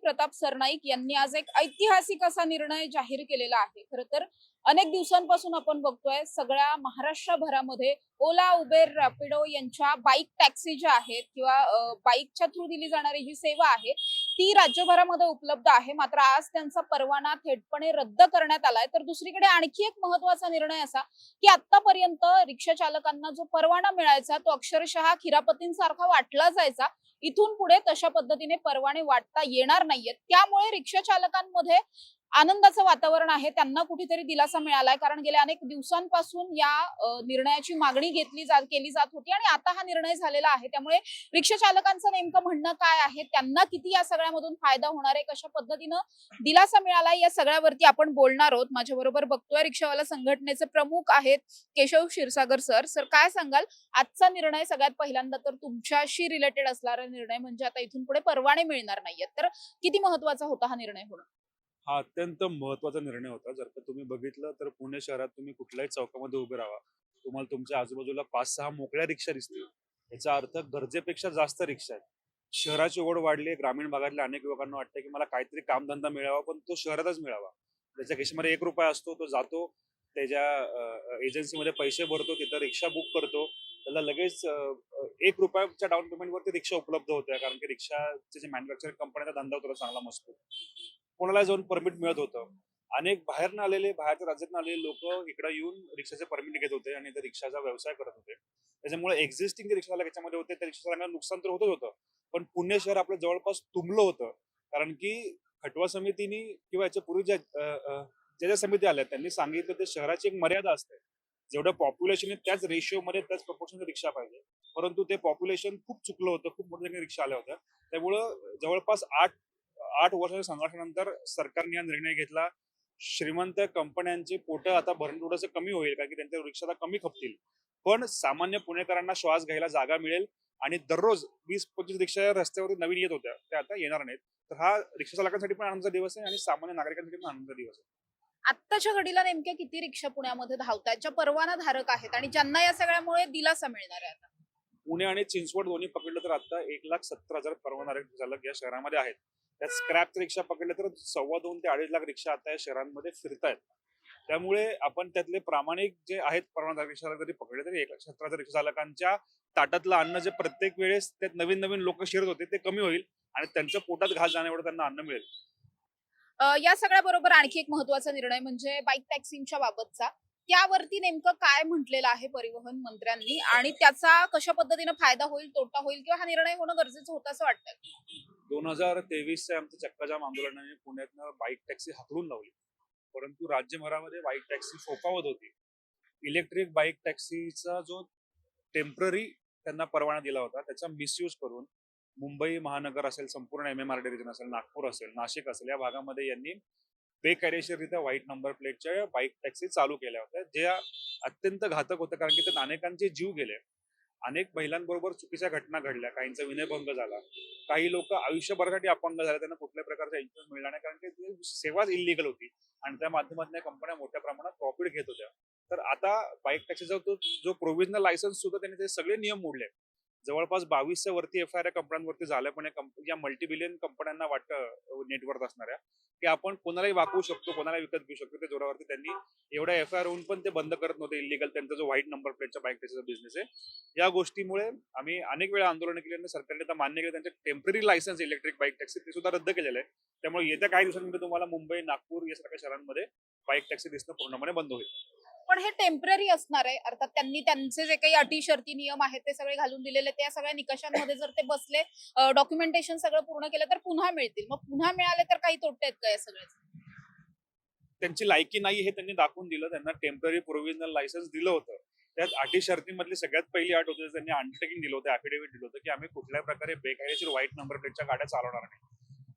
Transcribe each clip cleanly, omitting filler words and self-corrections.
प्रताप सरनाईक यांनी आज एक ऐतिहासिक असा निर्णय जाहीर केलेला आहे. खरं तर अनेक दिवसांपासून आपण बघतोय सगळ्या महाराष्ट्रभरामध्ये ओला, उबेर, रॅपिडो यांच्या बाईक टॅक्सी ज्या आहेत किंवा बाईकच्या थ्रू दिली जाणारी जी सेवा आहे ती राज्यभरामध्ये उपलब्ध आहे. मात्र आज त्यांचा परवाना थेटपणे रद्द करण्यात आलाय. तर दुसरीकडे आणखी एक महत्त्वाचा निर्णय असा की आतापर्यंत रिक्षा चालकांना जो परवाना मिळायचा तो अक्षरशः खिरापतींसारखा वाटला जायचा. इथून पुढे तशा पद्धतीने परवाने वाटता येणार नाहीयेत. त्यामुळे रिक्षा चालकांमध्ये आनंदाचं वातावरण आहे. त्यांना कुठेतरी दिलासा मिळालाय, कारण गेल्या अनेक दिवसांपासून या निर्णयाची मागणी केली जात होती आणि आता हा निर्णय झालेला आहे. त्यामुळे रिक्षा चालकांचं नेमकं म्हणणं काय आहे, त्यांना किती या सगळ्यामधून फायदा होणार आहे, कशा पद्धतीनं दिलासा मिळालाय, या सगळ्यावरती आपण बोलणार आहोत. माझ्याबरोबर बघतोय रिक्षावाला संघटनेचे प्रमुख आहेत केशव क्षीरसागर सर. सर, काय सांगाल, आजचा निर्णय सगळ्यात पहिल्यांदा तर तुमच्याशी रिलेटेड असणारा निर्णय म्हणजे आता इथून पुढे परवाने मिळणार नाहीयेत, तर किती महत्वाचा होता हा निर्णय होणं? हा अत्यंत महत्त्वाचा निर्णय होता. जर का तुम्ही बघितलं तर पुणे शहरात तुम्ही कुठल्याही चौकामध्ये उभे राहा, तुम्हाला तुमच्या आजूबाजूला 5-6 मोकळ्या रिक्षा दिसतील. याचा अर्थ गरजेपेक्षा जास्त रिक्षा आहेत. शहराची ओढ वाढली आहे. ग्रामीण भागातल्या अनेक युवकांना वाटतं की मला काहीतरी कामधंदा मिळावा, पण तो शहरातच मिळावा. त्याच्या खिशामध्ये ₹1 असतो, तो जातो त्याच्या एजन्सीमध्ये पैसे भरतो, तिथं रिक्षा बुक करतो. त्याला लगेच ₹1च्या डाऊन पेमेंटवरती रिक्षा उपलब्ध होते, कारण की रिक्षाचे जे मॅन्युफॅक्चरिंग कंपन्यांचा धंदा होता चांगला मजबूत. कोणाला जाऊन परमिट मिळत होतं. अनेक बाहेरच्या राज्यातून आलेले लोक इकडे येऊन रिक्षाचे परमिट घेत होते आणि त्या रिक्षाचा व्यवसाय करत होते. त्याच्यामुळे एक्झिस्टिंग रिक्षावाले याच्यामध्ये होते, त्या रिक्षावाल्यांना नुकसान तर होतच होतं. पण पुणे शहर आपलं जवळपास तुंबलं होतं. कारण की खटवा समितीने किंवा याच्या पूर्वी ज्या समिती आल्या त्यांनी सांगितलं ते शहराची एक मर्यादा असते. जेवढं पॉप्युलेशन आहे त्याच रेशिओमध्ये त्याच प्रपोर्शन रिक्षा पाहिजे. परंतु ते पॉप्युलेशन खूप चुकलं होतं. खूप मोठ्या रिक्षा आल्या होत्या. त्यामुळं जवळपास 8 वर्षाच्या संघर्षानंतर सरकारने हा निर्णय घेतला. श्रीमंत कंपन्यांची पोटं आता भरणं थोडंसं कमी होईल, कारण की त्यांच्या रिक्षा आता कमी खपतील. पण सामान्य पुणेकरांना श्वास घ्यायला जागा मिळेल आणि दररोज 20-25 रिक्षा रस्त्यावरती नवीन येत होत्या, त्या आता येणार नाहीत. तर हा रिक्षा चालकांसाठी पण आनंदाचा दिवस आहे आणि सामान्य नागरिकांसाठी पण आनंदाचा दिवस आहे. आत्ताच्या घडीला नेमक्या किती रिक्षा पुण्यामध्ये धावतायत ज्या परवाना धारक आहेत आणि ज्यांना या सगळ्यामुळे दिलासा मिळणार आहे आता? पुणे आणि चिंचवड दोन्ही पकडलं तर आता 1,70,000 परवाना चालक या शहरामध्ये आहेत. त्यात स्क्रॅप रिक्षा पकडले तर 2.25 ते 2.5 लाख रिक्षा आता या शहरांमध्ये फिरतायत. त्यामुळे आपण त्यातले प्रामाणिक जे आहेत परवानाधारक रिक्षा जरी पकडले तरी 1,70,000 रिक्षा चालकांच्या ताटातलं अन्न जे प्रत्येक वेळेस त्यात नवीन नवीन लोक शिरत होते ते कमी होईल आणि त्यांच्या पोटात घास जाण्यावर त्यांना अन्न मिळेल. या सगळ्याबरोबर आणखी एक महत्त्वाचा निर्णय म्हणजे बाईक टॅक्सींच्या बाबतचा. त्यावरती नेमकं काय म्हटलेलं आहे परिवहन मंत्र्यांनी आणि त्याचा कशा पद्धतीने फायदा होईल, तोटा होईल किंवा हा निर्णय होणं गरजेचं होतं असं वाटतंय? 2023च्या आमच्या चक्काजाम आंदोलनाने पुण्यातनं बाईक टॅक्सी हाकलून लावली. परंतु राज्यभरामध्ये बाईक टॅक्सी फोफावत होती. इलेक्ट्रिक बाईक टॅक्सीचा जो टेम्पररी त्यांना परवाना दिला होता त्याचा मिसयूज करून मुंबई महानगर असेल, संपूर्ण MMRD रिजन असेल, नागपूर असेल, नाशिक असेल, या भागामध्ये यांनी बेकायदेशीररित्या व्हाईट नंबर प्लेटच्या बाईक टॅक्सी चालू केल्या होत्या, ज्या अत्यंत घातक होत्या, कारण की त्यात अनेकांचे जीव गेले. अनेक महिलांबरोबर चुकीच्या घटना घडल्या, काहींचा विनयभंग झाला, काही लोक आयुष्यभरासाठी अपंग झाले, त्यांना कुठल्याही प्रकारचा इन्शुरन्स मिळाला नाही, कारण की ती सेवाच इलिगल होती आणि त्या माध्यमातून या कंपन्या मोठ्या प्रमाणात प्रॉफिट घेत होत्या. तर आता बाईक टॅक्सीचा जो प्रोव्हिजनल लायसन्स सुद्धा त्यांनी ते सगळे नियम मोडले. जवळपास 22च्या वरती FIR कंपन्यांवरती झाल्या, पण या मल्टीबिलियन कंपन्यांना वाटतं नेटवर्क असणाऱ्या की आपण कोणालाही वाकवू शकतो, कोणाला विकत घेऊ शकतो. त्या जोरावरती त्यांनी एवढ्या FIR होऊन पण ते बंद करत नव्हते इलिगल त्यांचा जो व्हाईट नंबर प्लेटचा बाईक टॅक्सीचा बिझनेस आहे. या गोष्टीमुळे आम्ही अनेक वेळा आंदोलन केली आणि सरकारने आता मान्य केलं, त्यांचे temporary licence electric bike taxi ते सुद्धा रद्द केलेलं आहे. त्यामुळे येत्या काही दिवसांमध्ये तुम्हाला मुंबई, नागपूर यासारख्या शहरांमध्ये बाईक टॅक्सी दिसणं पूर्णपणे बंद होईल. पण हे टेम्पररी असणार आहे. अर्थात त्यांनी त्यांचे जे काही अटी शर्ती नियम आहेत ते सगळे घालून दिलेले, त्या सगळ्या निकषांमध्ये जर ते बसले, डॉक्युमेंटेशन सगळं पूर्ण केलं तर पुन्हा मिळतील. मग पुन्हा मिळाले तर काही तोटे आहेत का या सगळ्याचे? त्यांची लायकी नाही हे त्यांनी दाखवून दिलं. त्यांना टेम्पररी प्रोव्हिजनल लायसन्स दिलं होतं. त्यात अटी शर्तीमधली सगळ्यात पहिली अट होती, त्यांनी अंडरटेकिंग दिलं होतं, ॲफिडेव्हिट दिलं होतं की आम्ही कुठल्याही प्रकारे बेकायदेशीर व्हाईट नंबर प्लेटच्या गाड्या चालवणार नाही.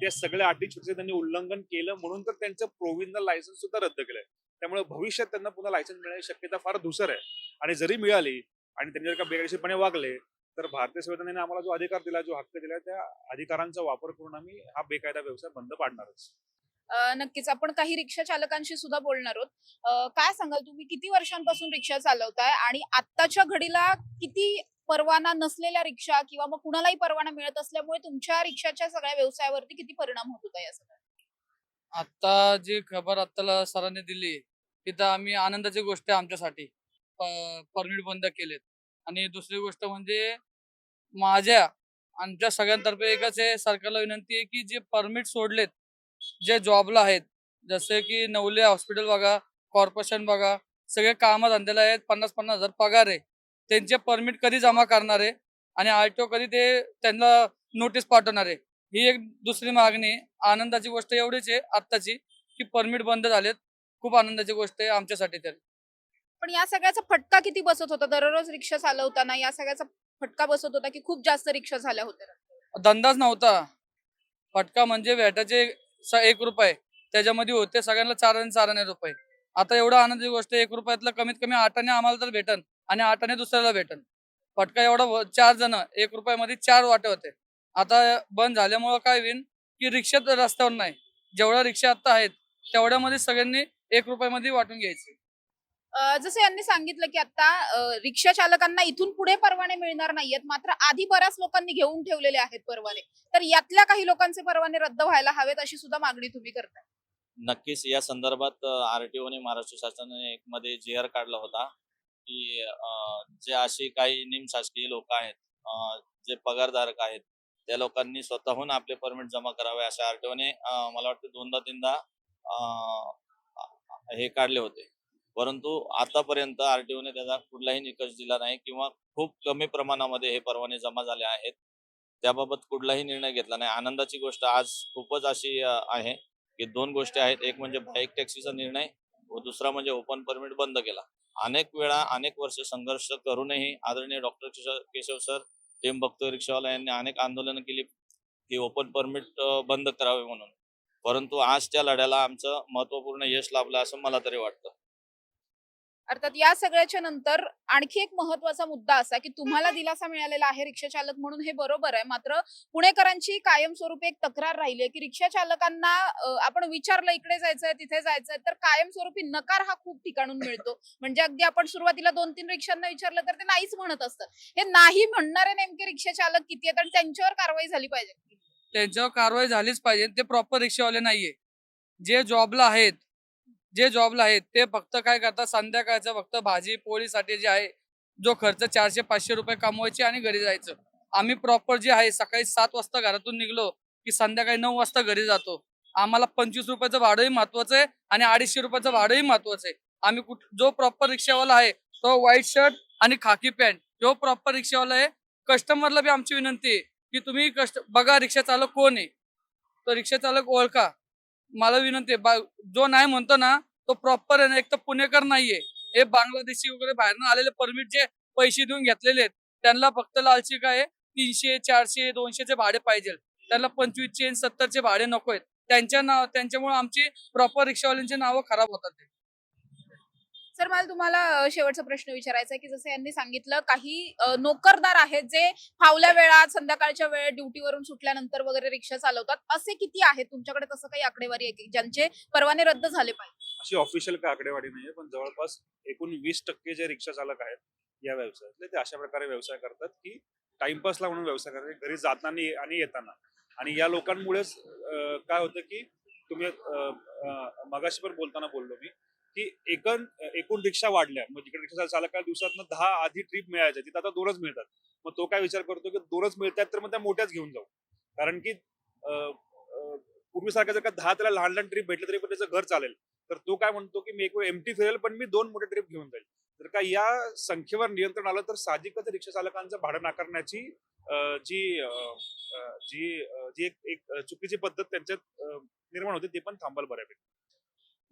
त्या सगळ्या अटी शर्तीचं त्यांनी उल्लंघन केलं, म्हणून तर त्यांचं प्रोव्हिजनल लायसन्स सुद्धा रद्द केलंय. त्यामुळे भविष्यात त्यांना पुन्हा लायसन्स मिळण्याची शक्यता फार धूसर आहे. आणि जरी मिळाली आणि त्यांनी जर का बेकायदेशीरपणे वागले तर भारतीय संविधानाने आम्हाला जो अधिकार दिला, जो हक्क दिला, त्या अधिकारांचा वापर करून आम्ही हा बेकायदा व्यवसाय बंद पाडणारच. नक्कीच आपण काही रिक्षा चालकांशी सुद्धा बोलणार आहोत. काय सांगाल तुम्ही किती वर्षांपासून रिक्षा चालवताय आणि आत्ताच्या घडीला किती परवाना नसलेल्या रिक्षा किंवा मग कुणालाही परवाना मिळत असल्यामुळे तुमच्या रिक्षाच्या सगळ्या व्यवसायावरती किती परिणाम होत होता या सगळ्या? आता जी खबर आत्ताला सरांनी दिली तिथं आम्ही आनंदाची गोष्ट आहे आमच्यासाठी. परमिट बंद केलेत. आणि दुसरी गोष्ट म्हणजे आमच्या सगळ्यांतर्फे एकच आहे, सरकारला विनंती आहे की जे परमिट सोडलेत, जे जॉबला आहेत, जसे की नवले हॉस्पिटल बघा, कॉर्पोरेशन बघा, सगळे कामं धंद्याला आहेत, 50-50 हजार पगार आहे. त्यांचे परमिट कधी जमा करणार आहे आणि आरटीओ कधी ते त्यांना नोटीस पाठवणार आहे, ही एक दुसरी मागणी आहे. आनंदाची गोष्ट एवढीच आहे आत्ताची, की परमिट बंद झालेत. खूप आनंदाची गोष्ट आहे आमच्यासाठी तरी. पण या सगळ्याचा फटका किती बसत होता दररोज रिक्षा चालवताना? या सगळ्याचा फटका बसत होता की खूप जास्त रिक्षा झाल्या होत्या? धंदाच नव्हता. फटका म्हणजे व्हॅटाचे ₹1 त्याच्यामध्ये होते सगळ्यांना 4 रुपये. आता एवढं आनंदाची गोष्ट आहे, ₹1 कमीत कमी 8 आणे आम्हाला तर भेटन आणि 8 आणे दुसऱ्याला भेटन. फटका एवढा 4 जण ₹1 मध्ये 4 वाटे होते. आता बंद झाल्यामुळं काय होईल, की रिक्षा तर रस्त्यावर नाही. जेवढ्या रिक्षा आता आहेत तेवढ्यामध्ये सगळ्यांनी ₹1 मध्ये वाटून घ्यायचे. जसं यांनी सांगितलं की आता रिक्षा चालकांना इथून पुढे परवाने मिळणार नाहीयेत, मात्र आधी बऱ्याच लोकांनी घेऊन ठेवलेले आहेत परवाने. तर यातल्या काही लोकांचे परवाने रद्द व्हायला हवेत अशी सुद्धा मागणी तुम्ही करताय. नक्कीच या संदर्भात आरटीओने महाराष्ट्र शासनाने एक मध्ये जी आर काढला होता की जे अशी काही निमशासकीय लोक आहेत, जे पगारधारक आहेत, त्या लोकांनी स्वतःहून आपले परमिट जमा करावे असे आरटीओने मला वाटतं 2दा-3दा हे काढले होते. परंतु आतापर्यंत आरटीओने त्याचा कुठलाही निकष दिला नाही किंवा खूप कमी प्रमाणामध्ये हे परवाने जमा झाले आहेत. त्याबाबत कुठलाही निर्णय घेतला नाही. आनंदाची गोष्ट आज खूपच अशी आहे की 2 गोष्टी आहेत. एक म्हणजे बाईक टॅक्सीचा निर्णय व दुसरा म्हणजे ओपन परमिट बंद केला. अनेक वेळा अनेक वर्ष संघर्ष करूनही आदरणीय डॉक्टर केशव सर, टीम बघतोय रिक्षावाला यांनी अनेक आंदोलनं केली की ओपन परमिट बंद करावे म्हणून. परंतु आज त्या लढ्याला आमचं महत्त्वपूर्ण यश लाभलं असं मला तरी वाटतं. अर्थात या सगळ्याच्या नंतर आणखी एक महत्वाचा मुद्दा असा की तुम्हाला दिलासा मिळालेला आहे रिक्षा चालक म्हणून, हे बरोबर आहे. मात्र पुणेकरांची कायमस्वरूपी एक तक्रार राहिली आहे की रिक्षा चालकांना आपण विचारलं इकडे जायचंय तिथे जायचंय तर कायमस्वरूपी नकार हा खूप ठिकाणून मिळतो. म्हणजे अगदी आपण सुरुवातीला 2-3 रिक्षांना विचारलं तर ते नाहीच म्हणत असतात. हे नाही म्हणणारे नेमके रिक्षा चालक किती आहेत आणि त्यांच्यावर कारवाई झाली पाहिजे? त्यांच्यावर कारवाई झालीच पाहिजे. ते प्रॉपर रिक्षावाले नाहीये. जे जॉबला आहेत, ते फक्त काय करतात, संध्याकाळचं फक्त भाजी पोळीसाठी जे आहे, जो खर्च ₹400-500 कमवायचे आणि घरी जायचं. आम्ही प्रॉपर जे आहे सकाळी 7 वाजता घरातून निघलो की संध्याकाळी 9 वाजता घरी जातो. आम्हाला ₹25 भाडंही महत्वाचं आहे आणि ₹250 भाडंही महत्वाचं आहे. आम्ही जो प्रॉपर रिक्षावाला आहे तो व्हाईट शर्ट आणि खाकी पॅन्ट, जो प्रॉपर रिक्षावाला आहे. कस्टमरला बी आमची विनंती आहे की तुम्ही बघा रिक्षा चालक कोण आहे, तो रिक्षा चालक ओळखा. मला विनंती आहे, जो नाही म्हणतो ना तो प्रॉपर आहे ना, एक तर पुणेकर नाहीये, हे बांगलादेशी वगैरे बाहेरनं आलेले परमिट जे पैसे देऊन घेतलेले आहेत, त्यांना फक्त लालची काय 300, 400, 200चे भाडे पाहिजे. त्यांना 25चे आणि 70चे भाडे नको आहेत. त्यांच्यामुळे आमची प्रॉपर रिक्षावाल्यांची नावं खराब होतात. सर, मला तुम्हाला शेवटचा प्रश्न विचारायचा आहे की जसं यांनी सांगितलं काही नोकरदार आहेत जे फावल्या वेळात संध्याकाळच्या वेळेत ड्युटीवरून सुटल्यानंतर वगैरे रिक्षा चालवतात. असे किती आहेत तुमच्याकडे? तसं काही आकडेवारी आहे की ज्यांचे परवाने रद्द झाले पाहिजे? अशी ऑफिशियल काय आकडेवारी नाहीये, पण जवळपास एकूण 20% जे रिक्षा चालक आहेत या व्यवसायातले, ते अशा प्रकारे व्यवसाय करतात की टाइमपासला म्हणून व्यवसाय करतात, घरी जाताना आणि येताना. आणि या लोकांमुळेच काय होतं की तुम्ही मगाशी पण बोलताना बोललो मी की एकूण रिक्षा वाढल्या. मग जिकडे रिक्षा चालकाला दिवसातनं 10 आधी ट्रिप मिळायच्या, तिथं आता 2च मिळतात. मग तो काय विचार करतो की 2च मिळतात तर मग त्या मोठ्याच घेऊन जाऊ. कारण की पूर्वीसारखं जर का 10 त्याला लहान लहान ट्रिप भेटले तरी पण त्याचं घर चालेल, तर तो काय म्हणतो की मी एक वेळ एमटी फिरेल पण मी 2 मोठे ट्रिप घेऊन जाईल. तर का या संख्येवर नियंत्रण आलं तर साहजिकच रिक्षा चालकांचं भाडं नाकारण्याची जी जी जी एक चुकीची पद्धत त्यांच्यात निर्माण होते, ते पण थांबाल बऱ्यापैकी.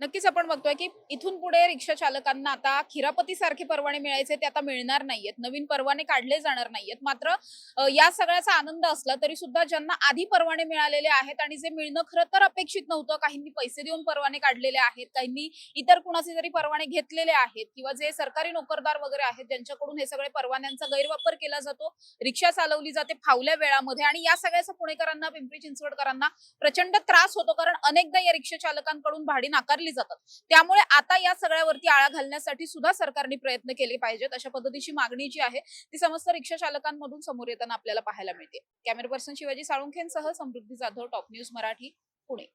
नक्कीच आपण बघतोय की इथून पुढे रिक्षा चालकांना आता खिरापती सारखे परवाने मिळायचे ते आता मिळणार नाहीयेत, नवीन परवाने काढले जाणार नाहीयेत. मात्र या सगळ्याचा आनंद असला तरी सुद्धा ज्यांना आधी परवाने मिळालेले आहेत आणि जे मिळणं खरं तर अपेक्षित नव्हतं, काहींनी पैसे देऊन परवाने काढलेले आहेत, काहींनी इतर कुणाचे तरी परवाने घेतलेले आहेत किंवा जे सरकारी नोकरदार वगैरे आहेत ज्यांच्याकडून हे सगळे परवान्यांचा गैरवापर केला जातो, रिक्षा चालवली जाते फावल्या वेळामध्ये आणि या सगळ्याचा पुणेकरांना, पिंपरी चिंचवडकरांना प्रचंड त्रास होतो. कारण अनेकदा या रिक्षा चालकांकडून भाडी नाकारली जातात. त्यामुळे आता या सगळ्यावरती आळा घालण्यासाठी सुद्धा सरकारने प्रयत्न केले पाहिजेत. अशा पद्धतीची मागणी जी आहे ती समस्त रिक्षा चालकांमधून समोर येताना आपल्याला पाहायला मिळते. कॅमेरा पर्सन शिवाजी साळुंखेंसह समृद्धी जाधव, टॉप न्यूज मराठी, पुणे.